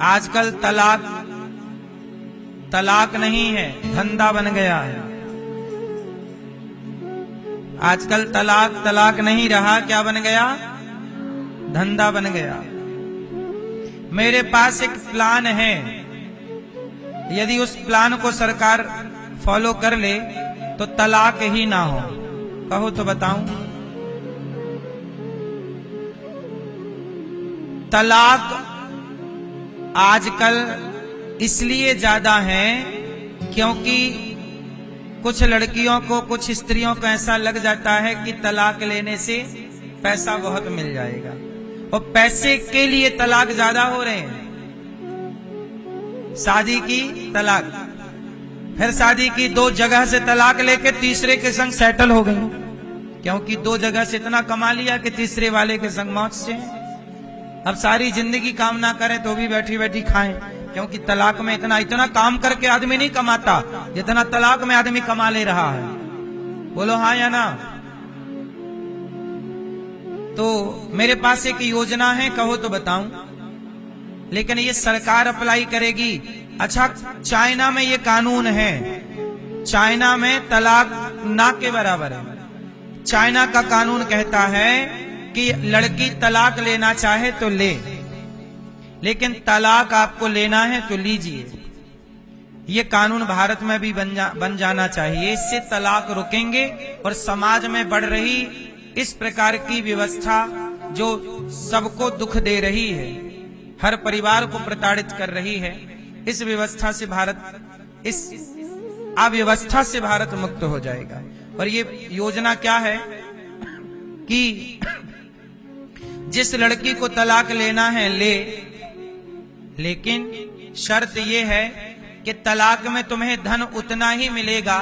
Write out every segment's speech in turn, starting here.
आजकल तलाक तलाक नहीं है, धंधा बन गया है। आजकल तलाक तलाक नहीं रहा, क्या बन गया? धंधा बन गया। मेरे पास एक प्लान है, यदि उस प्लान को सरकार फॉलो कर ले तो तलाक ही ना हो। कहो तो बताऊं। तलाक आजकल इसलिए ज्यादा है क्योंकि कुछ लड़कियों को, कुछ स्त्रियों को ऐसा लग जाता है कि तलाक लेने से पैसा बहुत मिल जाएगा, और पैसे के लिए तलाक ज्यादा हो रहे हैं। शादी की तलाक, फिर शादी की 2 जगह से तलाक लेके तीसरे के संग सेटल हो गई, क्योंकि 2 जगह से इतना कमा लिया कि तीसरे वाले के संग मौत से। अब सारी जिंदगी काम ना करें तो भी बैठी बैठी खाएं, क्योंकि तलाक में इतना काम करके आदमी नहीं कमाता जितना तलाक में आदमी कमा ले रहा है। बोलो हाँ या ना। तो मेरे पास एक योजना है, कहो तो बताऊं, लेकिन ये सरकार अप्लाई करेगी। अच्छा, चाइना में ये कानून है, चाइना में तलाक ना के बराबर है। चाइना का कानून कहता है कि लड़की तलाक लेना चाहे तो ले, लेकिन तलाक आपको लेना है तो लीजिए। ये कानून भारत में भी बन जाना चाहिए। इससे तलाक रुकेंगे और समाज में बढ़ रही इस प्रकार की व्यवस्था जो सबको दुख दे रही है, हर परिवार को प्रताड़ित कर रही है, इस व्यवस्था से भारत, इस अव्यवस्था से भारत मुक्त हो जाएगा। और ये योजना क्या है कि जिस लड़की को तलाक लेना है ले, लेकिन शर्त ये है कि तलाक में तुम्हें धन उतना ही मिलेगा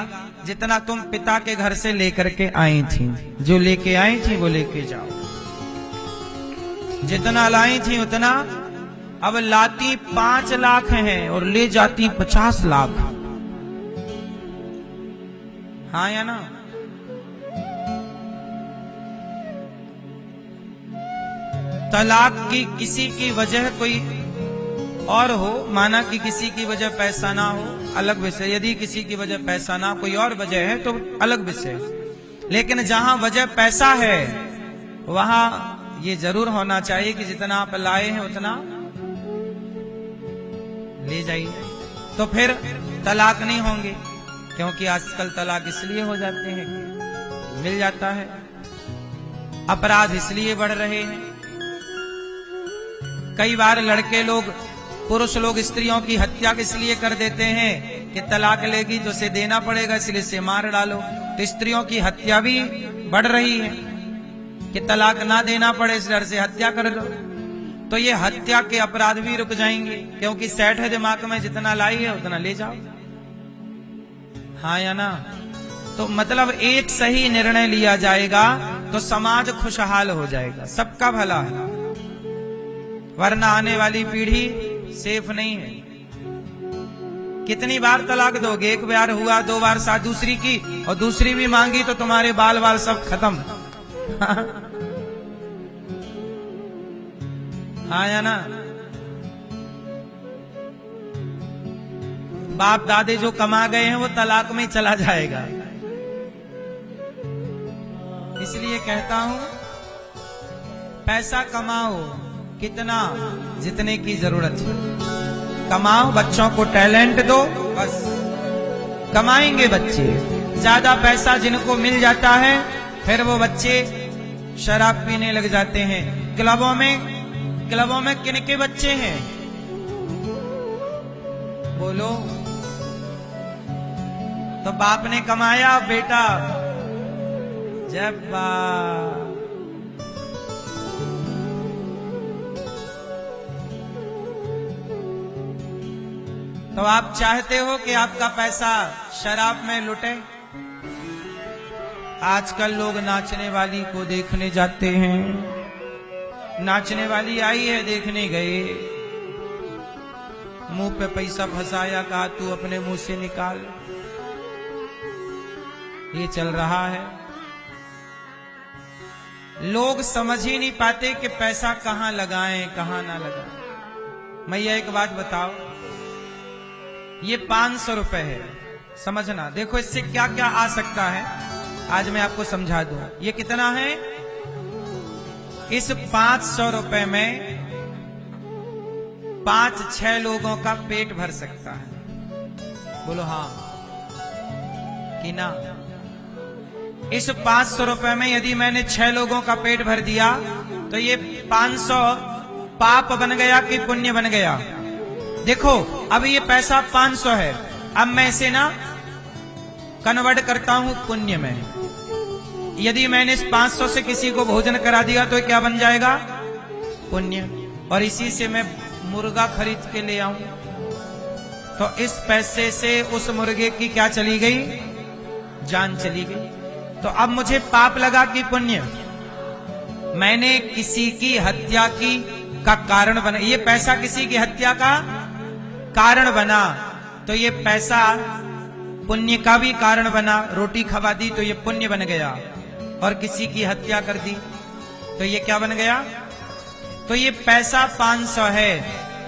जितना तुम पिता के घर से लेकर के आई थी। जो लेके आई थी वो लेके जाओ, जितना लाई थी उतना। अब लाती 5 लाख हैं और ले जाती 50 लाख। हाँ या ना। तलाक की किसी की वजह कोई और हो, माना कि किसी की वजह पैसा ना हो, अलग विषय। यदि किसी की वजह पैसा ना, कोई और वजह है तो अलग विषय। लेकिन जहां वजह पैसा है वहां ये जरूर होना चाहिए कि जितना आप लाए हैं उतना ले जाइए, तो फिर तलाक नहीं होंगे। क्योंकि आजकल तलाक इसलिए हो जाते हैं कि मिल जाता है, अपराध इसलिए बढ़ रहे हैं। कई बार लड़के लोग, पुरुष लोग स्त्रियों की हत्या इसलिए कर देते हैं कि तलाक लेगी तो उसे देना पड़ेगा, इसलिए से मार डालो। तो स्त्रियों की हत्या भी बढ़ रही है कि तलाक ना देना पड़े, इस डर से हत्या कर लो। तो ये हत्या के अपराध भी रुक जाएंगे, क्योंकि सेट है दिमाग में, जितना लाई है उतना ले जाओ। हाँ या ना। तो मतलब एक सही निर्णय लिया जाएगा तो समाज खुशहाल हो जाएगा, सबका भला है। वरना आने वाली पीढ़ी सेफ नहीं है। कितनी बार तलाक दोगे? 1 बार हुआ, 2 बार साथ दूसरी की, और दूसरी भी मांगी तो तुम्हारे बाल बाल सब खत्म। हाँ या ना। बाप दादे जो कमा गए हैं वो तलाक में चला जाएगा। इसलिए कहता हूं, पैसा कमाओ कितना, जितने की जरूरत है कमाओ। बच्चों को टैलेंट दो, बस कमाएंगे बच्चे। ज्यादा पैसा जिनको मिल जाता है फिर वो बच्चे शराब पीने लग जाते हैं। क्लबों में किनके बच्चे हैं? बोलो। तो बाप ने कमाया, बेटा जब तो आप चाहते हो कि आपका पैसा शराब में लुटे? आजकल लोग नाचने वाली को देखने जाते हैं। नाचने वाली आई है, देखने गए, मुंह पे पैसा फंसाया, कहा तू अपने मुंह से निकाल। ये चल रहा है। लोग समझ ही नहीं पाते कि पैसा कहां लगाएं, कहां ना लगाएं। मैया एक बात बताओ, ये 500 रुपए है, समझना। देखो इससे क्या क्या आ सकता है, आज मैं आपको समझा दूं। ये कितना है? इस 500 रुपए में 5-6 लोगों का पेट भर सकता है। बोलो हाँ कि ना? इस 500 रुपए में यदि मैंने 6 लोगों का पेट भर दिया तो ये 500 पाप बन गया कि पुण्य बन गया? देखो अब ये पैसा 500 है, अब मैं इसे ना कन्वर्ट करता हूं पुण्य में। यदि मैंने इस 500 से किसी को भोजन करा दिया तो क्या बन जाएगा? पुण्य। और इसी से मैं मुर्गा खरीद के ले आऊं तो इस पैसे से उस मुर्गे की क्या चली गई? जान चली गई। तो अब मुझे पाप लगा कि पुण्य? मैंने किसी की हत्या की का कारण बना, ये पैसा किसी की हत्या का कारण बना तो ये पैसा पुण्य का भी कारण बना। रोटी खवा दी तो ये पुण्य बन गया, और किसी की हत्या कर दी तो ये क्या बन गया? तो ये पैसा 500 है,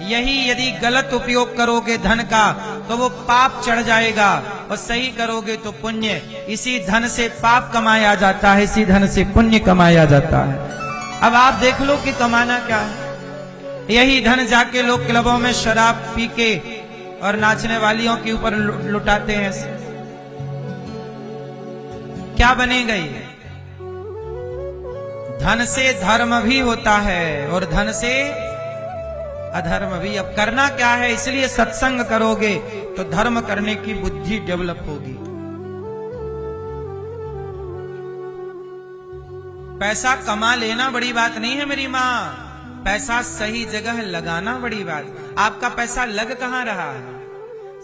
यही यदि गलत उपयोग करोगे धन का तो वो पाप चढ़ जाएगा, और सही करोगे तो पुण्य। इसी धन से पाप कमाया जाता है, इसी धन से पुण्य कमाया जाता है। अब आप देख लो कि कमाना क्या है। यही धन जाके लोग क्लबों में शराब पी के और नाचने वालियों के ऊपर लुटाते हैं। क्या बनेगा ये? धन से धर्म भी होता है और धन से अधर्म भी। अब करना क्या है? इसलिए सत्संग करोगे तो धर्म करने की बुद्धि डेवलप होगी। पैसा कमा लेना बड़ी बात नहीं है मेरी माँ, पैसा सही जगह लगाना बड़ी बात। आपका पैसा लग कहां रहा है?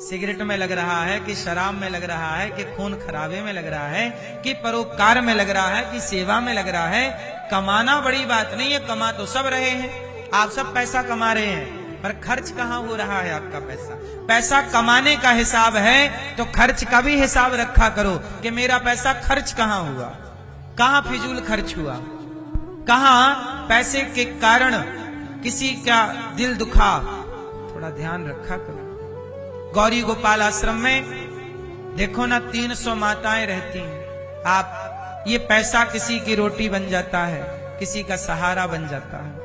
सिगरेट में लग रहा है कि शराब में लग रहा है कि खून खराबे में लग रहा है कि परोपकार में लग रहा है कि सेवा में लग रहा है? कमाना बड़ी बात नहीं है, कमा तो सब रहे हैं, आप सब पैसा कमा रहे हैं, पर खर्च कहां हो रहा है आपका पैसा? पैसा कमाने का हिसाब है तो खर्च का भी हिसाब रखा करो कि मेरा पैसा खर्च कहां हुआ, कहां फिजूल खर्च हुआ, कहां पैसे के कारण किसी का दिल दुखा। थोड़ा ध्यान रखा करो। गौरी गोपाल आश्रम में देखो ना 300 माताएं रहती हैं। आप ये पैसा किसी की रोटी बन जाता है, किसी का सहारा बन जाता है।